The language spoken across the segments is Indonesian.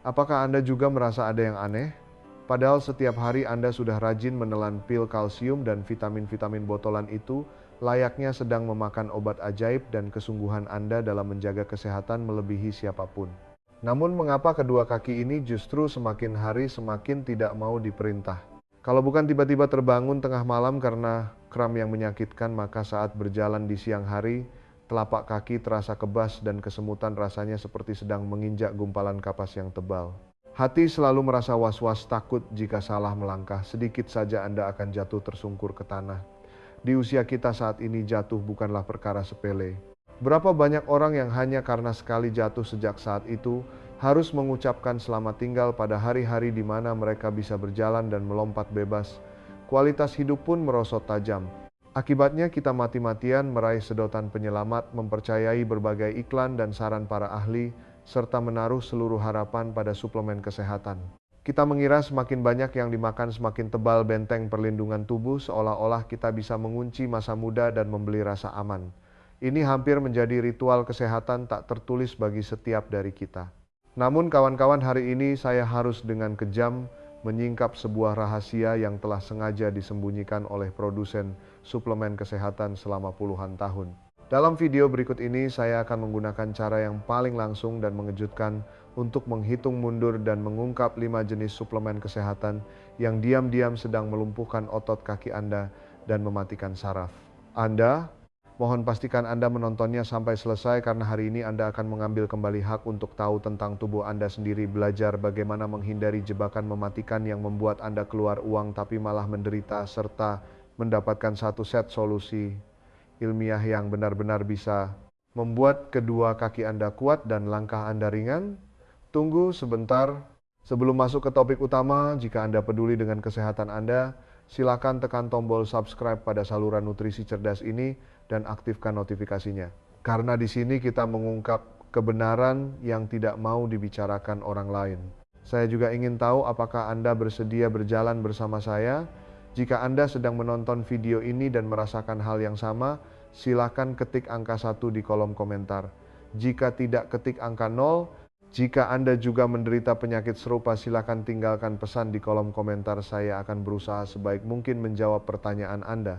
Apakah Anda juga merasa ada yang aneh? Padahal setiap hari Anda sudah rajin menelan pil kalsium dan vitamin-vitamin botolan itu, layaknya sedang memakan obat ajaib dan kesungguhan Anda dalam menjaga kesehatan melebihi siapapun. Namun mengapa kedua kaki ini justru semakin hari semakin tidak mau diperintah? Kalau bukan tiba-tiba terbangun tengah malam karena kram yang menyakitkan, maka saat berjalan di siang hari, telapak kaki terasa kebas dan kesemutan rasanya seperti sedang menginjak gumpalan kapas yang tebal. Hati selalu merasa was-was takut jika salah melangkah, sedikit saja Anda akan jatuh tersungkur ke tanah. Di usia kita saat ini jatuh bukanlah perkara sepele. Berapa banyak orang yang hanya karena sekali jatuh sejak saat itu, harus mengucapkan selamat tinggal pada hari-hari di mana mereka bisa berjalan dan melompat bebas. Kualitas hidup pun merosot tajam. Akibatnya kita mati-matian meraih sedotan penyelamat, mempercayai berbagai iklan dan saran para ahli, serta menaruh seluruh harapan pada suplemen kesehatan. Kita mengira semakin banyak yang dimakan semakin tebal benteng perlindungan tubuh, seolah-olah kita bisa mengunci masa muda dan membeli rasa aman. Ini hampir menjadi ritual kesehatan tak tertulis bagi setiap dari kita. Namun kawan-kawan, hari ini saya harus dengan kejam menyingkap sebuah rahasia yang telah sengaja disembunyikan oleh produsen suplemen kesehatan selama puluhan tahun. Dalam video berikut ini, saya akan menggunakan cara yang paling langsung dan mengejutkan untuk menghitung mundur dan mengungkap 5 jenis suplemen kesehatan yang diam-diam sedang melumpuhkan otot kaki Anda dan mematikan saraf. Mohon pastikan Anda menontonnya sampai selesai karena hari ini Anda akan mengambil kembali hak untuk tahu tentang tubuh Anda sendiri, belajar bagaimana menghindari jebakan mematikan yang membuat Anda keluar uang tapi malah menderita, serta mendapatkan satu set solusi ilmiah yang benar-benar bisa membuat kedua kaki Anda kuat dan langkah Anda ringan. Tunggu sebentar. Sebelum masuk ke topik utama, jika Anda peduli dengan kesehatan Anda, silakan tekan tombol subscribe pada saluran nutrisi cerdas ini dan aktifkan notifikasinya. Karena di sini kita mengungkap kebenaran yang tidak mau dibicarakan orang lain. Saya juga ingin tahu apakah Anda bersedia berjalan bersama saya. Jika Anda sedang menonton video ini dan merasakan hal yang sama, silakan ketik angka 1 di kolom komentar. Jika tidak, ketik angka 0. Jika Anda juga menderita penyakit serupa, silakan tinggalkan pesan di kolom komentar. Saya akan berusaha sebaik mungkin menjawab pertanyaan Anda.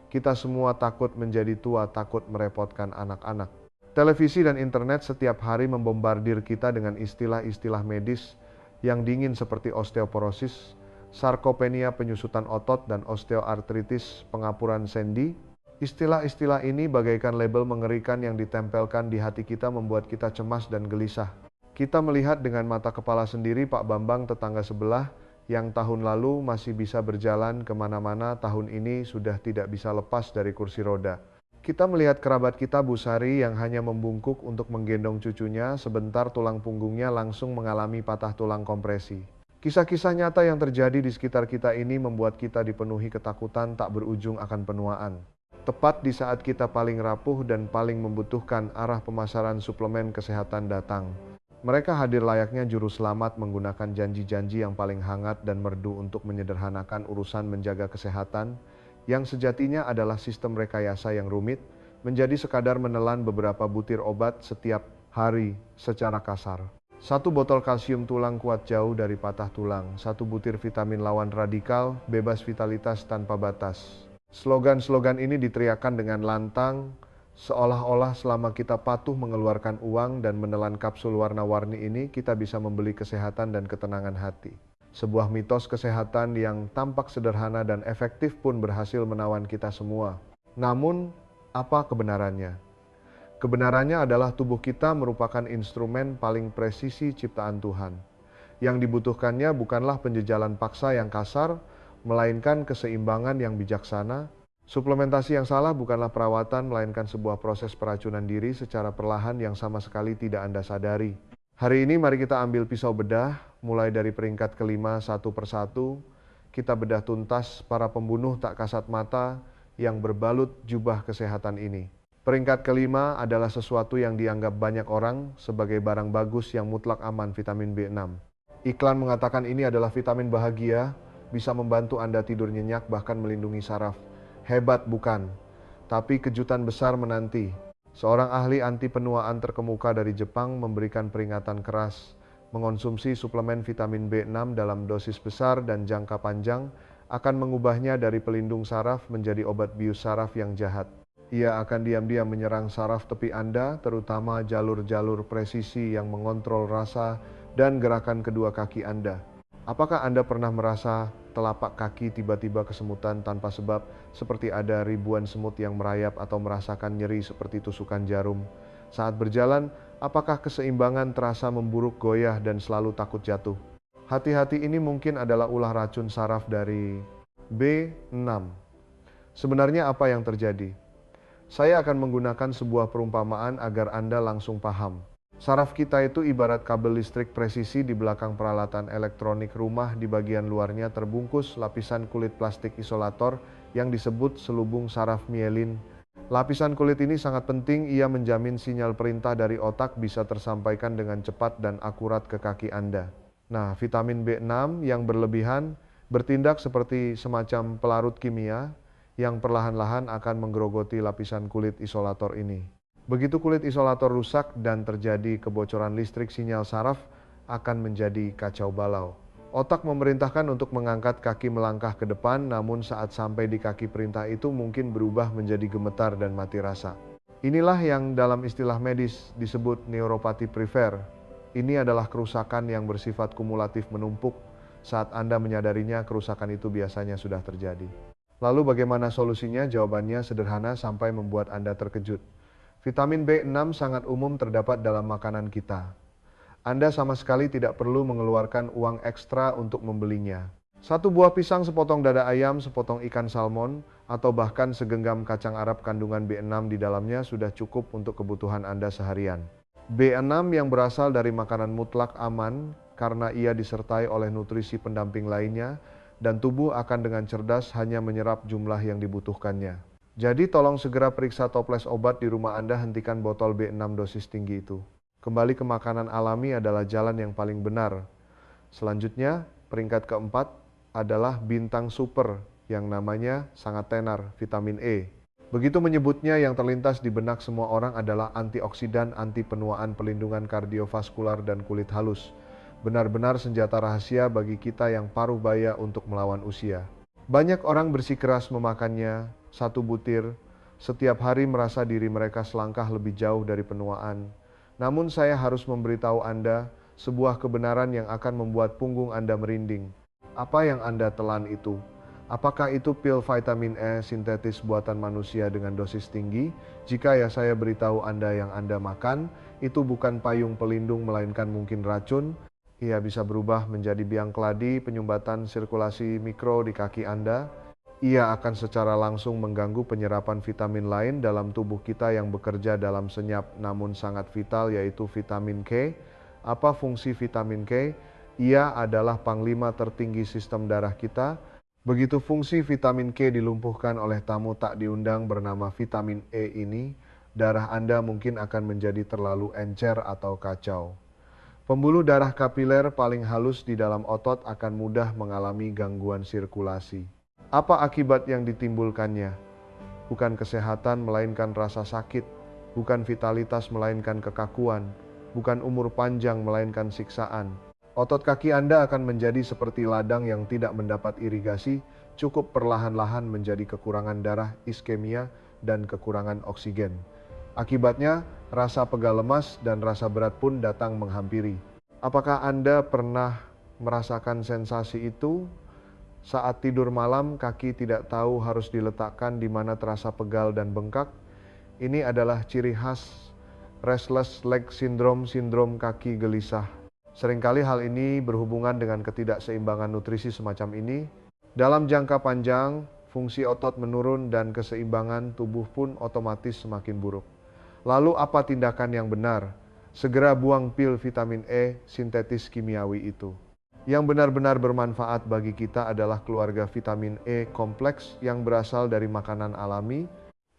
Kita semua takut menjadi tua, takut merepotkan anak-anak. Televisi dan internet setiap hari membombardir kita dengan istilah-istilah medis yang dingin seperti osteoporosis, sarkopenia penyusutan otot, dan osteoartritis pengapuran sendi. Istilah-istilah ini bagaikan label mengerikan yang ditempelkan di hati kita, membuat kita cemas dan gelisah. Kita melihat dengan mata kepala sendiri Pak Bambang tetangga sebelah yang tahun lalu masih bisa berjalan kemana-mana, tahun ini sudah tidak bisa lepas dari kursi roda. Kita melihat kerabat kita Bu Sari yang hanya membungkuk untuk menggendong cucunya, sebentar tulang punggungnya langsung mengalami patah tulang kompresi. Kisah-kisah nyata yang terjadi di sekitar kita ini membuat kita dipenuhi ketakutan tak berujung akan penuaan. Tepat di saat kita paling rapuh dan paling membutuhkan, arah pemasaran suplemen kesehatan datang. Mereka hadir layaknya juru selamat menggunakan janji-janji yang paling hangat dan merdu untuk menyederhanakan urusan menjaga kesehatan, yang sejatinya adalah sistem rekayasa yang rumit, menjadi sekadar menelan beberapa butir obat setiap hari secara kasar. 1 botol kalsium tulang kuat jauh dari patah tulang, 1 butir vitamin lawan radikal, bebas vitalitas tanpa batas. Slogan-slogan ini diteriakkan dengan lantang, seolah-olah selama kita patuh mengeluarkan uang dan menelan kapsul warna-warni ini, kita bisa membeli kesehatan dan ketenangan hati. Sebuah mitos kesehatan yang tampak sederhana dan efektif pun berhasil menawan kita semua. Namun, apa kebenarannya? Kebenarannya adalah tubuh kita merupakan instrumen paling presisi ciptaan Tuhan. Yang dibutuhkannya bukanlah penjejalan paksa yang kasar, melainkan keseimbangan yang bijaksana. Suplementasi yang salah bukanlah perawatan, melainkan sebuah proses peracunan diri secara perlahan yang sama sekali tidak Anda sadari. Hari ini mari kita ambil pisau bedah, mulai dari peringkat kelima satu persatu. Kita bedah tuntas para pembunuh tak kasat mata yang berbalut jubah kesehatan ini. Peringkat kelima adalah sesuatu yang dianggap banyak orang sebagai barang bagus yang mutlak aman, vitamin B6. Iklan mengatakan ini adalah vitamin bahagia, bisa membantu Anda tidur nyenyak, bahkan melindungi saraf. Hebat bukan? Tapi kejutan besar menanti. Seorang ahli anti penuaan terkemuka dari Jepang memberikan peringatan keras. Mengonsumsi suplemen vitamin B6 dalam dosis besar dan jangka panjang akan mengubahnya dari pelindung saraf menjadi obat bius saraf yang jahat. Ia akan diam-diam menyerang saraf tepi Anda, terutama jalur-jalur presisi yang mengontrol rasa dan gerakan kedua kaki Anda. Apakah Anda pernah merasa telapak kaki tiba-tiba kesemutan tanpa sebab, seperti ada ribuan semut yang merayap, atau merasakan nyeri seperti tusukan jarum? Saat berjalan, apakah keseimbangan terasa memburuk, goyah, dan selalu takut jatuh? Hati-hati, ini mungkin adalah ulah racun saraf dari B6. Sebenarnya apa yang terjadi? Saya akan menggunakan sebuah perumpamaan agar Anda langsung paham. Saraf kita itu ibarat kabel listrik presisi di belakang peralatan elektronik rumah. Di bagian luarnya terbungkus lapisan kulit plastik isolator yang disebut selubung saraf mielin. Lapisan kulit ini sangat penting, ia menjamin sinyal perintah dari otak bisa tersampaikan dengan cepat dan akurat ke kaki Anda. Nah, vitamin B6 yang berlebihan bertindak seperti semacam pelarut kimia yang perlahan-lahan akan menggerogoti lapisan kulit isolator ini. Begitu kulit isolator rusak dan terjadi kebocoran listrik, sinyal saraf akan menjadi kacau balau. Otak memerintahkan untuk mengangkat kaki melangkah ke depan, namun saat sampai di kaki perintah itu mungkin berubah menjadi gemetar dan mati rasa. Inilah yang dalam istilah medis disebut neuropati perifer. Ini adalah kerusakan yang bersifat kumulatif menumpuk. Saat Anda menyadarinya, kerusakan itu biasanya sudah terjadi. Lalu bagaimana solusinya? Jawabannya sederhana sampai membuat Anda terkejut. Vitamin B6 sangat umum terdapat dalam makanan kita. Anda sama sekali tidak perlu mengeluarkan uang ekstra untuk membelinya. Satu buah pisang, sepotong dada ayam, sepotong ikan salmon, atau bahkan segenggam kacang Arab kandungan B6 di dalamnya sudah cukup untuk kebutuhan Anda seharian. B6 yang berasal dari makanan mutlak aman karena ia disertai oleh nutrisi pendamping lainnya, dan tubuh akan dengan cerdas hanya menyerap jumlah yang dibutuhkannya. Jadi tolong segera periksa toples obat di rumah Anda, hentikan botol B6 dosis tinggi itu. Kembali ke makanan alami adalah jalan yang paling benar. Selanjutnya, peringkat keempat adalah bintang super yang namanya sangat tenar, vitamin E. Begitu menyebutnya, yang terlintas di benak semua orang adalah antioksidan, anti penuaan, pelindungan kardiovaskular, dan kulit halus. Benar-benar senjata rahasia bagi kita yang paruh baya untuk melawan usia. Banyak orang bersikeras memakannya, satu butir, setiap hari, merasa diri mereka selangkah lebih jauh dari penuaan. Namun saya harus memberitahu Anda sebuah kebenaran yang akan membuat punggung Anda merinding. Apa yang Anda telan itu? Apakah itu pil vitamin E sintetis buatan manusia dengan dosis tinggi? Jika ya, saya beritahu Anda yang Anda makan itu bukan payung pelindung, melainkan mungkin racun. Ia bisa berubah menjadi biang keladi, penyumbatan sirkulasi mikro di kaki Anda. Ia akan secara langsung mengganggu penyerapan vitamin lain dalam tubuh kita yang bekerja dalam senyap namun sangat vital, yaitu vitamin K. Apa fungsi vitamin K? Ia adalah panglima tertinggi sistem darah kita. Begitu fungsi vitamin K dilumpuhkan oleh tamu tak diundang bernama vitamin E ini, darah Anda mungkin akan menjadi terlalu encer atau kacau. Pembuluh darah kapiler paling halus di dalam otot akan mudah mengalami gangguan sirkulasi. Apa akibat yang ditimbulkannya? Bukan kesehatan, melainkan rasa sakit. Bukan vitalitas, melainkan kekakuan. Bukan umur panjang, melainkan siksaan. Otot kaki Anda akan menjadi seperti ladang yang tidak mendapat irigasi, cukup perlahan-lahan menjadi kekurangan darah, iskemia, dan kekurangan oksigen. Akibatnya, rasa pegal, lemas, dan rasa berat pun datang menghampiri. Apakah Anda pernah merasakan sensasi itu? Saat tidur malam, kaki tidak tahu harus diletakkan di mana terasa pegal dan bengkak. Ini adalah ciri khas restless leg syndrome, sindrom kaki gelisah. Seringkali hal ini berhubungan dengan ketidakseimbangan nutrisi semacam ini. Dalam jangka panjang, fungsi otot menurun dan keseimbangan tubuh pun otomatis semakin buruk. Lalu apa tindakan yang benar? Segera buang pil vitamin E sintetis kimiawi itu. Yang benar-benar bermanfaat bagi kita adalah keluarga vitamin E kompleks yang berasal dari makanan alami.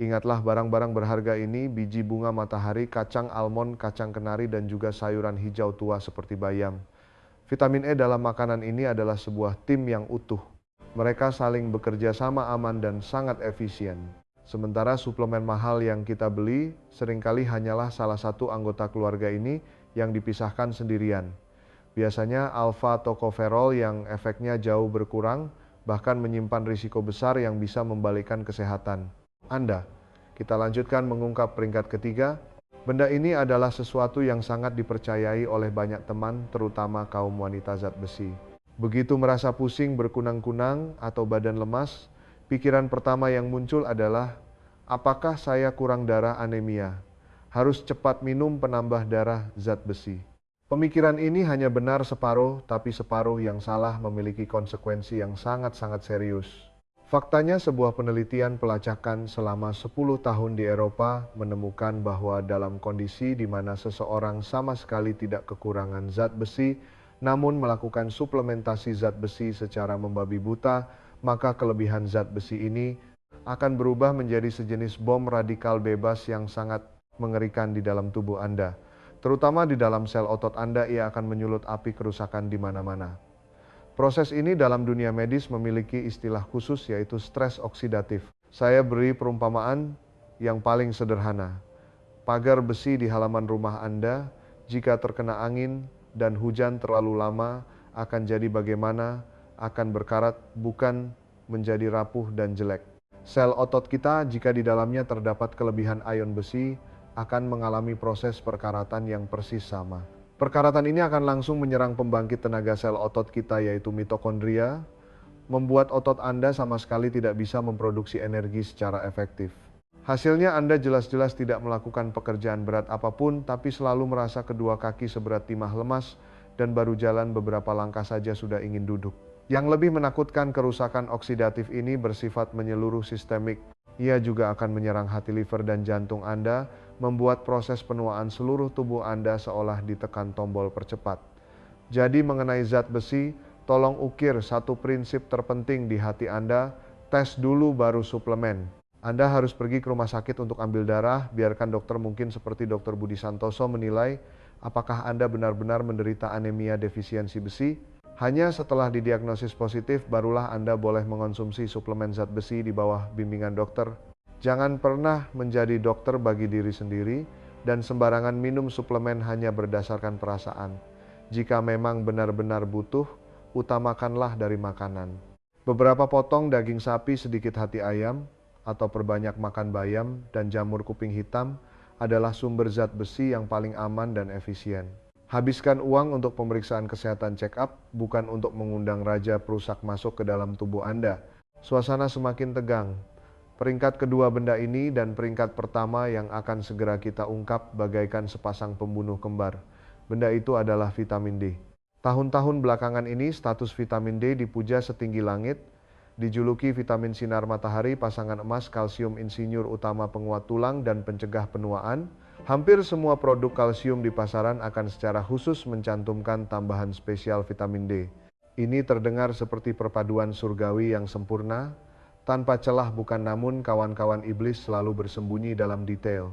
Ingatlah, barang-barang berharga ini: biji bunga matahari, kacang almond, kacang kenari, dan juga sayuran hijau tua seperti bayam. Vitamin E dalam makanan ini adalah sebuah tim yang utuh. Mereka saling bekerja sama, aman, dan sangat efisien. Sementara suplemen mahal yang kita beli seringkali hanyalah salah satu anggota keluarga ini yang dipisahkan sendirian. Biasanya alfa tokoferol yang efeknya jauh berkurang, bahkan menyimpan risiko besar yang bisa membalikkan kesehatan Anda. Kita lanjutkan mengungkap peringkat ketiga. Benda ini adalah sesuatu yang sangat dipercayai oleh banyak teman, terutama kaum wanita zat besi. Begitu merasa pusing, berkunang-kunang, atau badan lemas, pikiran pertama yang muncul adalah, apakah saya kurang darah anemia? Harus cepat minum penambah darah zat besi. Pemikiran ini hanya benar separuh, tapi separuh yang salah memiliki konsekuensi yang sangat-sangat serius. Faktanya, sebuah penelitian pelacakan selama 10 tahun di Eropa menemukan bahwa dalam kondisi di mana seseorang sama sekali tidak kekurangan zat besi, namun melakukan suplementasi zat besi secara membabi buta, maka kelebihan zat besi ini akan berubah menjadi sejenis bom radikal bebas yang sangat mengerikan di dalam tubuh Anda. Terutama di dalam sel otot Anda, ia akan menyulut api kerusakan di mana-mana. Proses ini dalam dunia medis memiliki istilah khusus, yaitu stres oksidatif. Saya beri perumpamaan yang paling sederhana. Pagar besi di halaman rumah Anda, jika terkena angin dan hujan terlalu lama, akan jadi bagaimana? Akan berkarat, bukan menjadi rapuh dan jelek. Sel otot kita, jika di dalamnya terdapat kelebihan ion besi, akan mengalami proses perkaratan yang persis sama. Perkaratan ini akan langsung menyerang pembangkit tenaga sel otot kita, yaitu mitokondria, membuat otot Anda sama sekali tidak bisa memproduksi energi secara efektif. Hasilnya Anda jelas-jelas tidak melakukan pekerjaan berat apapun, tapi selalu merasa kedua kaki seberat timah lemas, dan baru jalan beberapa langkah saja sudah ingin duduk. Yang lebih menakutkan, kerusakan oksidatif ini bersifat menyeluruh sistemik. Ia juga akan menyerang hati, liver, dan jantung Anda, membuat proses penuaan seluruh tubuh Anda seolah ditekan tombol percepat. Jadi mengenai zat besi, tolong ukir satu prinsip terpenting di hati Anda, tes dulu baru suplemen. Anda harus pergi ke rumah sakit untuk ambil darah, biarkan dokter mungkin seperti Dr. Budi Santoso menilai apakah Anda benar-benar menderita anemia defisiensi besi. Hanya setelah didiagnosis positif, barulah Anda boleh mengonsumsi suplemen zat besi di bawah bimbingan dokter. Jangan pernah menjadi dokter bagi diri sendiri dan sembarangan minum suplemen hanya berdasarkan perasaan. Jika memang benar-benar butuh, utamakanlah dari makanan. Beberapa potong daging sapi, sedikit hati ayam, atau perbanyak makan bayam dan jamur kuping hitam adalah sumber zat besi yang paling aman dan efisien. Habiskan uang untuk pemeriksaan kesehatan check-up, bukan untuk mengundang raja perusak masuk ke dalam tubuh Anda. Suasana semakin tegang. Peringkat kedua benda ini dan peringkat pertama yang akan segera kita ungkap bagaikan sepasang pembunuh kembar. Benda itu adalah vitamin D. Tahun-tahun belakangan ini status vitamin D dipuja setinggi langit, dijuluki vitamin sinar matahari, pasangan emas, kalsium insinyur utama penguat tulang dan pencegah penuaan. Hampir semua produk kalsium di pasaran akan secara khusus mencantumkan tambahan spesial vitamin D. Ini terdengar seperti perpaduan surgawi yang sempurna, tanpa celah bukan, namun kawan-kawan iblis selalu bersembunyi dalam detail.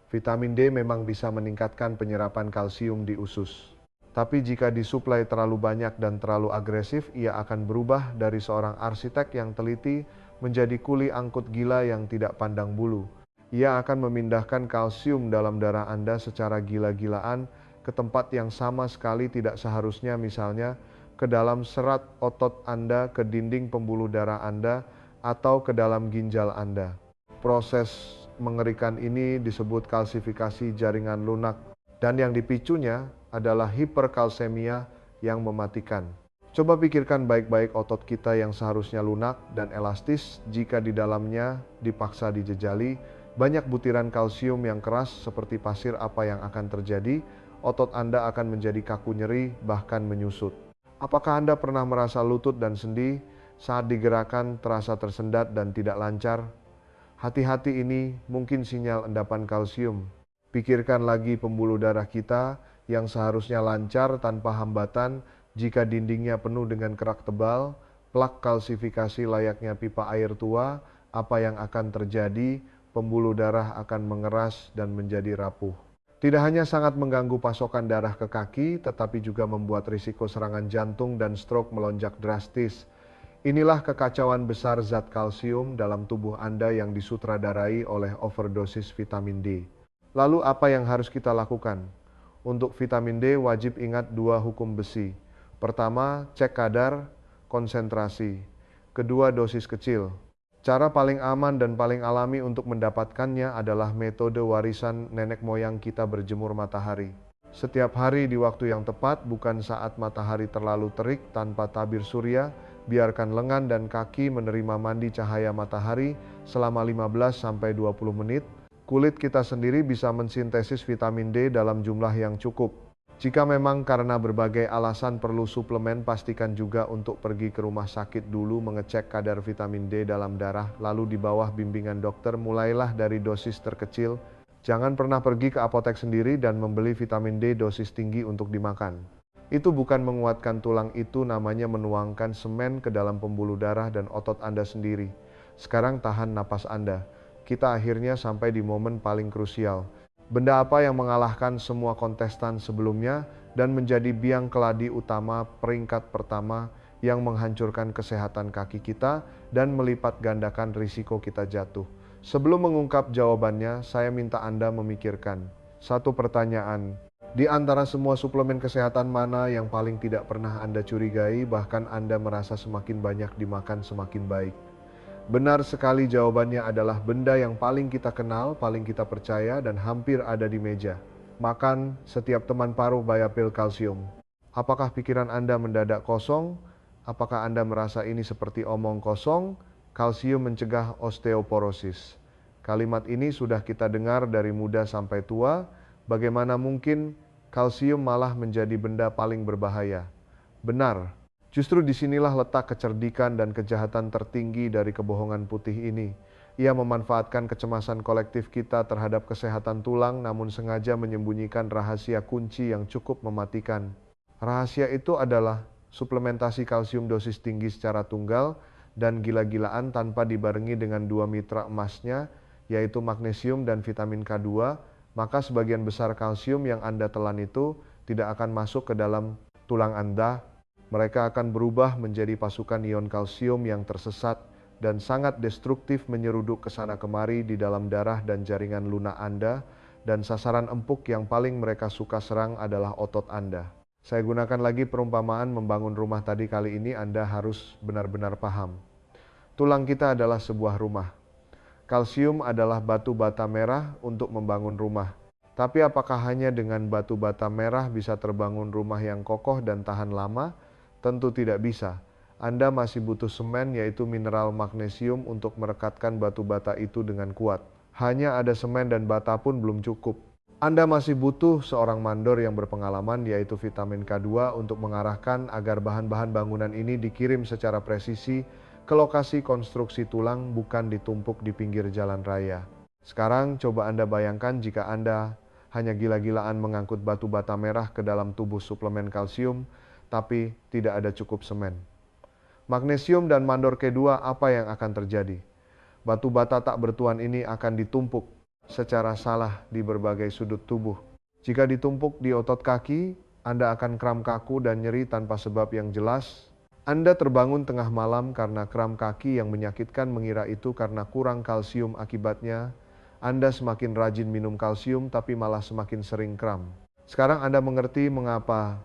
Vitamin D memang bisa meningkatkan penyerapan kalsium di usus. Tapi jika disuplai terlalu banyak dan terlalu agresif, ia akan berubah dari seorang arsitek yang teliti menjadi kuli angkut gila yang tidak pandang bulu. Ia akan memindahkan kalsium dalam darah Anda secara gila-gilaan ke tempat yang sama sekali tidak seharusnya, misalnya ke dalam serat otot Anda, ke dinding pembuluh darah Anda, atau ke dalam ginjal Anda. Proses mengerikan ini disebut kalsifikasi jaringan lunak, dan yang dipicunya adalah hiperkalsemia yang mematikan. Coba pikirkan baik-baik, otot kita yang seharusnya lunak dan elastis, jika di dalamnya dipaksa dijejali banyak butiran kalsium yang keras seperti pasir, apa yang akan terjadi? Otot Anda akan menjadi kaku, nyeri, bahkan menyusut. Apakah Anda pernah merasa lutut dan sendi saat digerakkan terasa tersendat dan tidak lancar? Hati-hati, ini mungkin sinyal endapan kalsium. Pikirkan lagi pembuluh darah kita yang seharusnya lancar tanpa hambatan, jika dindingnya penuh dengan kerak tebal, plak kalsifikasi layaknya pipa air tua, apa yang akan terjadi? Pembuluh darah akan mengeras dan menjadi rapuh. Tidak hanya sangat mengganggu pasokan darah ke kaki, tetapi juga membuat risiko serangan jantung dan stroke melonjak drastis. Inilah kekacauan besar zat kalsium dalam tubuh Anda yang disutradarai oleh overdosis vitamin D. Lalu apa yang harus kita lakukan? Untuk vitamin D wajib ingat dua hukum besi. Pertama, cek kadar, konsentrasi. Kedua, dosis kecil. Cara paling aman dan paling alami untuk mendapatkannya adalah metode warisan nenek moyang kita berjemur matahari. Setiap hari di waktu yang tepat, bukan saat matahari terlalu terik tanpa tabir surya, biarkan lengan dan kaki menerima mandi cahaya matahari selama 15-20 menit. Kulit kita sendiri bisa mensintesis vitamin D dalam jumlah yang cukup. Jika memang karena berbagai alasan perlu suplemen, pastikan juga untuk pergi ke rumah sakit dulu mengecek kadar vitamin D dalam darah, lalu di bawah bimbingan dokter mulailah dari dosis terkecil. Jangan pernah pergi ke apotek sendiri dan membeli vitamin D dosis tinggi untuk dimakan. Itu bukan menguatkan tulang, itu namanya menuangkan semen ke dalam pembuluh darah dan otot Anda sendiri. Sekarang tahan napas Anda. Kita akhirnya sampai di momen paling krusial. Benda apa yang mengalahkan semua kontestan sebelumnya dan menjadi biang keladi utama peringkat pertama yang menghancurkan kesehatan kaki kita dan melipat gandakan risiko kita jatuh? Sebelum mengungkap jawabannya, saya minta Anda memikirkan satu pertanyaan. Di antara semua suplemen kesehatan mana yang paling tidak pernah Anda curigai, bahkan Anda merasa semakin banyak dimakan semakin baik? Benar sekali, jawabannya adalah benda yang paling kita kenal, paling kita percaya, dan hampir ada di meja. Makan setiap teman paruh baya pil kalsium. Apakah pikiran Anda mendadak kosong? Apakah Anda merasa ini seperti omong kosong? Kalsium mencegah osteoporosis. Kalimat ini sudah kita dengar dari muda sampai tua. Bagaimana mungkin kalsium malah menjadi benda paling berbahaya? Benar. Justru disinilah letak kecerdikan dan kejahatan tertinggi dari kebohongan putih ini. Ia memanfaatkan kecemasan kolektif kita terhadap kesehatan tulang, namun sengaja menyembunyikan rahasia kunci yang cukup mematikan. Rahasia itu adalah suplementasi kalsium dosis tinggi secara tunggal dan gila-gilaan tanpa dibarengi dengan dua mitra emasnya, yaitu magnesium dan vitamin K2, maka sebagian besar kalsium yang Anda telan itu tidak akan masuk ke dalam tulang Anda. Mereka akan berubah menjadi pasukan ion kalsium yang tersesat dan sangat destruktif menyeruduk ke sana kemari di dalam darah dan jaringan lunak Anda, dan sasaran empuk yang paling mereka suka serang adalah otot Anda. Saya gunakan lagi perumpamaan membangun rumah tadi, kali ini Anda harus benar-benar paham. Tulang kita adalah sebuah rumah. Kalsium adalah batu bata merah untuk membangun rumah. Tapi apakah hanya dengan batu bata merah bisa terbangun rumah yang kokoh dan tahan lama? Tentu tidak bisa. Anda masih butuh semen, yaitu mineral magnesium, untuk merekatkan batu bata itu dengan kuat. Hanya ada semen dan bata pun belum cukup. Anda masih butuh seorang mandor yang berpengalaman, yaitu vitamin K2, untuk mengarahkan agar bahan-bahan bangunan ini dikirim secara presisi ke lokasi konstruksi tulang, bukan ditumpuk di pinggir jalan raya. Sekarang coba Anda bayangkan jika Anda hanya gila-gilaan mengangkut batu bata merah ke dalam tubuh suplemen kalsium, tapi tidak ada cukup semen. Magnesium dan mandor K2, apa yang akan terjadi? Batu bata tak bertuan ini akan ditumpuk secara salah di berbagai sudut tubuh. Jika ditumpuk di otot kaki, Anda akan kram kaku dan nyeri tanpa sebab yang jelas. Anda terbangun tengah malam karena kram kaki yang menyakitkan, mengira itu karena kurang kalsium. Akibatnya, Anda semakin rajin minum kalsium tapi malah semakin sering kram. Sekarang Anda mengerti mengapa.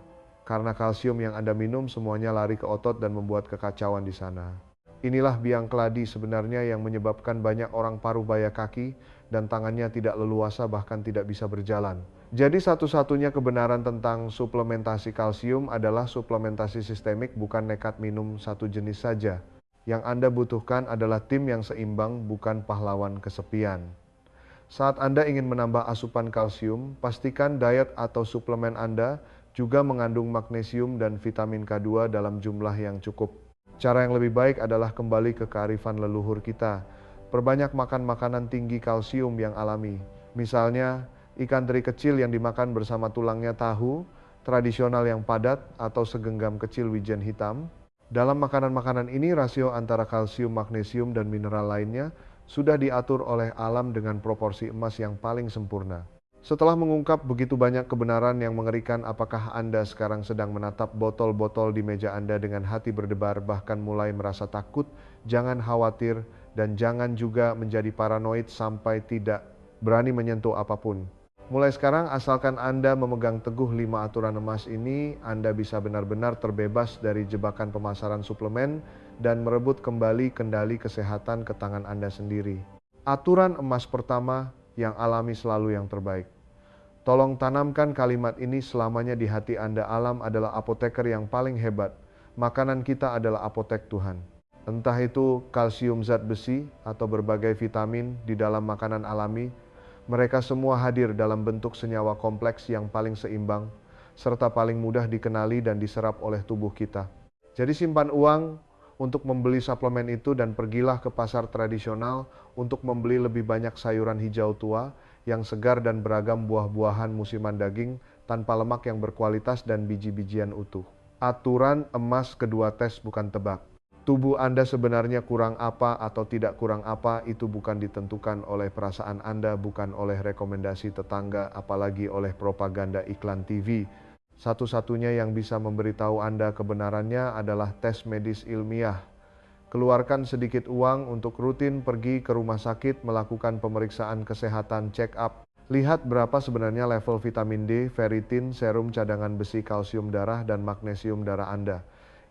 Karena kalsium yang Anda minum semuanya lari ke otot dan membuat kekacauan di sana. Inilah biang keladi sebenarnya yang menyebabkan banyak orang paruh baya kaki dan tangannya tidak leluasa, bahkan tidak bisa berjalan. Jadi satu-satunya kebenaran tentang suplementasi kalsium adalah suplementasi sistemik, bukan nekat minum satu jenis saja. Yang Anda butuhkan adalah tim yang seimbang, bukan pahlawan kesepian. Saat Anda ingin menambah asupan kalsium, pastikan diet atau suplemen Anda juga mengandung magnesium dan vitamin K2 dalam jumlah yang cukup. Cara yang lebih baik adalah kembali ke kearifan leluhur kita. Perbanyak makan makanan tinggi kalsium yang alami. Misalnya, ikan teri kecil yang dimakan bersama tulangnya, tahu tradisional yang padat, atau segenggam kecil wijen hitam. Dalam makanan-makanan ini, rasio antara kalsium, magnesium, dan mineral lainnya sudah diatur oleh alam dengan proporsi emas yang paling sempurna. Setelah mengungkap begitu banyak kebenaran yang mengerikan, apakah Anda sekarang sedang menatap botol-botol di meja Anda dengan hati berdebar, bahkan mulai merasa takut? Jangan khawatir dan jangan juga menjadi paranoid sampai tidak berani menyentuh apapun. Mulai sekarang, asalkan Anda memegang teguh 5 aturan emas ini, Anda bisa benar-benar terbebas dari jebakan pemasaran suplemen dan merebut kembali kendali kesehatan ke tangan Anda sendiri. Aturan emas pertama, yang alami selalu yang terbaik. Tolong tanamkan kalimat ini selamanya di hati Anda. Alam adalah apoteker yang paling hebat. Makanan kita adalah apotek Tuhan. Entah itu kalsium, zat besi, atau berbagai vitamin di dalam makanan alami, mereka semua hadir dalam bentuk senyawa kompleks yang paling seimbang, serta paling mudah dikenali dan diserap oleh tubuh kita. Jadi simpan uang untuk membeli suplemen itu dan pergilah ke pasar tradisional untuk membeli lebih banyak sayuran hijau tua yang segar dan beragam buah-buahan musiman daging tanpa lemak yang berkualitas dan biji-bijian utuh. Aturan emas kedua, tes bukan tebak. Tubuh Anda sebenarnya kurang apa atau tidak kurang apa, itu bukan ditentukan oleh perasaan Anda, bukan oleh rekomendasi tetangga, apalagi oleh propaganda iklan TV. Satu-satunya yang bisa memberitahu Anda kebenarannya adalah tes medis ilmiah. Keluarkan sedikit uang untuk rutin pergi ke rumah sakit melakukan pemeriksaan kesehatan check up. Lihat berapa sebenarnya level vitamin D, ferritin, serum cadangan besi, kalsium darah, dan magnesium darah Anda.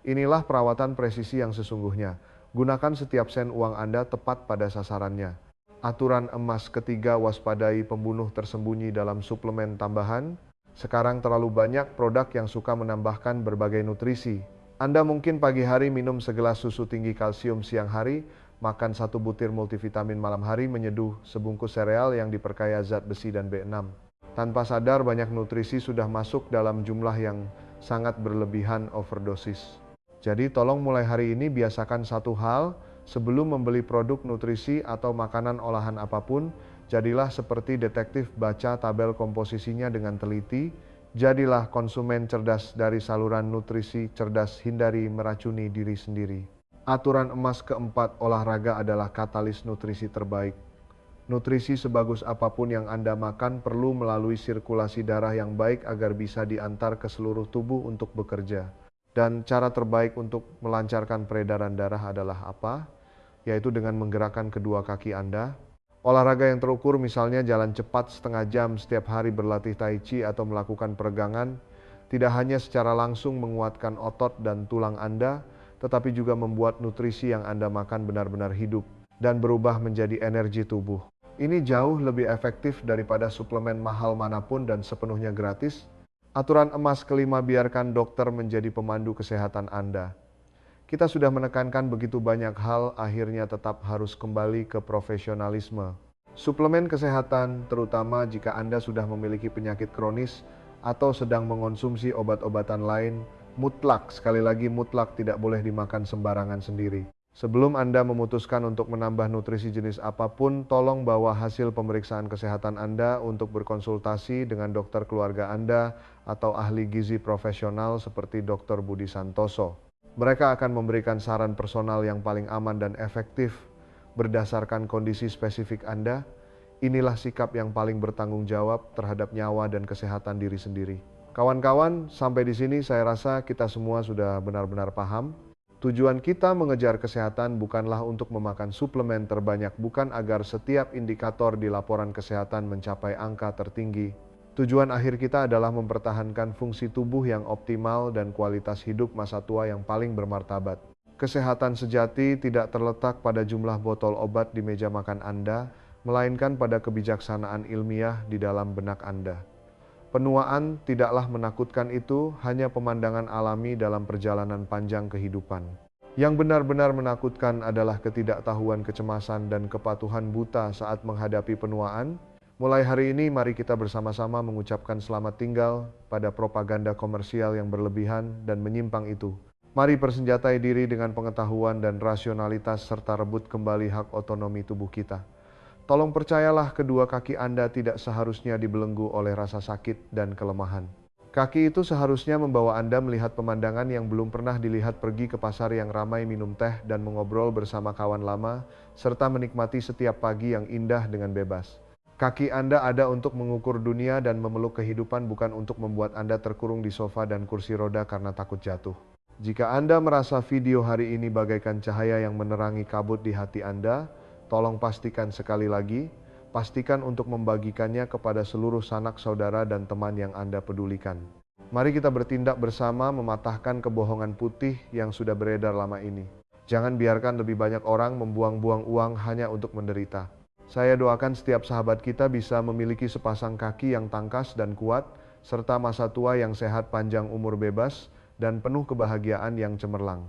Inilah perawatan presisi yang sesungguhnya. Gunakan setiap sen uang Anda tepat pada sasarannya. Aturan emas ketiga, waspadai pembunuh tersembunyi dalam suplemen tambahan. Sekarang terlalu banyak produk yang suka menambahkan berbagai nutrisi. Anda mungkin pagi hari minum segelas susu tinggi kalsium, siang hari makan 1 butir multivitamin, malam hari menyeduh sebungkus sereal yang diperkaya zat besi dan B6. Tanpa sadar banyak nutrisi sudah masuk dalam jumlah yang sangat berlebihan, overdosis. Jadi tolong mulai hari ini biasakan satu hal, sebelum membeli produk nutrisi atau makanan olahan apapun, jadilah seperti detektif, baca tabel komposisinya dengan teliti. Jadilah konsumen cerdas dari saluran nutrisi cerdas, hindari meracuni diri sendiri. Aturan emas keempat, olahraga adalah katalis nutrisi terbaik. Nutrisi sebagus apapun yang Anda makan perlu melalui sirkulasi darah yang baik agar bisa diantar ke seluruh tubuh untuk bekerja. Dan cara terbaik untuk melancarkan peredaran darah adalah apa? Yaitu dengan menggerakkan kedua kaki Anda. Olahraga yang terukur, misalnya jalan cepat setengah jam setiap hari, berlatih tai chi, atau melakukan peregangan, tidak hanya secara langsung menguatkan otot dan tulang Anda, tetapi juga membuat nutrisi yang Anda makan benar-benar hidup dan berubah menjadi energi tubuh. Ini jauh lebih efektif daripada suplemen mahal manapun dan sepenuhnya gratis. Aturan emas kelima, biarkan dokter menjadi pemandu kesehatan Anda. Kita sudah menekankan begitu banyak hal, akhirnya tetap harus kembali ke profesionalisme. Suplemen kesehatan, terutama jika Anda sudah memiliki penyakit kronis atau sedang mengonsumsi obat-obatan lain, mutlak, sekali lagi mutlak, tidak boleh dimakan sembarangan sendiri. Sebelum Anda memutuskan untuk menambah nutrisi jenis apapun, tolong bawa hasil pemeriksaan kesehatan Anda untuk berkonsultasi dengan dokter keluarga Anda atau ahli gizi profesional seperti Dr. Budi Santoso. Mereka akan memberikan saran personal yang paling aman dan efektif berdasarkan kondisi spesifik Anda. Inilah sikap yang paling bertanggung jawab terhadap nyawa dan kesehatan diri sendiri. Kawan-kawan, sampai di sini saya rasa kita semua sudah benar-benar paham. Tujuan kita mengejar kesehatan bukanlah untuk memakan suplemen terbanyak, bukan agar setiap indikator di laporan kesehatan mencapai angka tertinggi. Tujuan akhir kita adalah mempertahankan fungsi tubuh yang optimal dan kualitas hidup masa tua yang paling bermartabat. Kesehatan sejati tidak terletak pada jumlah botol obat di meja makan Anda, melainkan pada kebijaksanaan ilmiah di dalam benak Anda. Penuaan tidaklah menakutkan, itu hanya pemandangan alami dalam perjalanan panjang kehidupan. Yang benar-benar menakutkan adalah ketidaktahuan, kecemasan, dan kepatuhan buta saat menghadapi penuaan. Mulai hari ini, mari kita bersama-sama mengucapkan selamat tinggal pada propaganda komersial yang berlebihan dan menyimpang itu. Mari persenjatai diri dengan pengetahuan dan rasionalitas serta rebut kembali hak otonomi tubuh kita. Tolong percayalah, kedua kaki Anda tidak seharusnya dibelenggu oleh rasa sakit dan kelemahan. Kaki itu seharusnya membawa Anda melihat pemandangan yang belum pernah dilihat, pergi ke pasar yang ramai, minum teh dan mengobrol bersama kawan lama, serta menikmati setiap pagi yang indah dengan bebas. Kaki Anda ada untuk mengukur dunia dan memeluk kehidupan, bukan untuk membuat Anda terkurung di sofa dan kursi roda karena takut jatuh. Jika Anda merasa video hari ini bagaikan cahaya yang menerangi kabut di hati Anda, tolong pastikan sekali lagi, pastikan untuk membagikannya kepada seluruh sanak saudara dan teman yang Anda pedulikan. Mari kita bertindak bersama mematahkan kebohongan putih yang sudah beredar lama ini. Jangan biarkan lebih banyak orang membuang-buang uang hanya untuk menderita. Saya doakan setiap sahabat kita bisa memiliki sepasang kaki yang tangkas dan kuat, serta masa tua yang sehat, panjang umur, bebas, dan penuh kebahagiaan yang cemerlang.